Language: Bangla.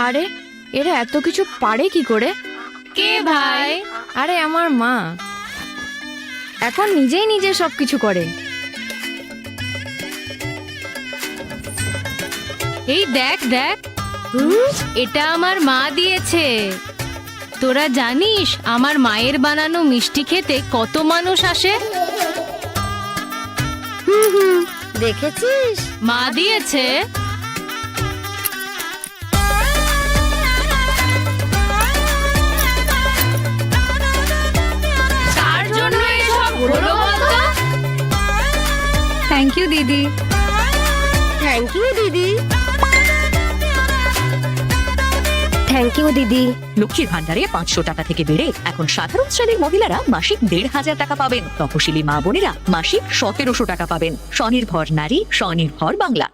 আরে এরা এত কিছু পারে কি করে? কে ভাই? আরে আমার মা এখন নিজেই নিজে সবকিছু করে। এই দেখ দেখ, এটা আমার মা দিয়েছে। তোরা জানিস আমার মায়ের বানানো মিষ্টি খেতে কত মানুষ আসে? দেখেছিস? মা দিয়েছে। তার জন্য এসব হলো বলতো? থ্যাংক ইউ দিদি। থ্যাংক ইউ দিদি। থ্যাংক ইউ দিদি। লক্ষ্মীর ভান্ডারে 500 টাকা থেকে বেড়ে এখন সাধারণ শ্রেণীর মহিলারা মাসিক 1500 টাকা পাবেন। তপশিলি মা বোনেরা মাসিক 1700 টাকা পাবেন। স্বনির্ভর নারী, স্বনির্ভর বাংলা।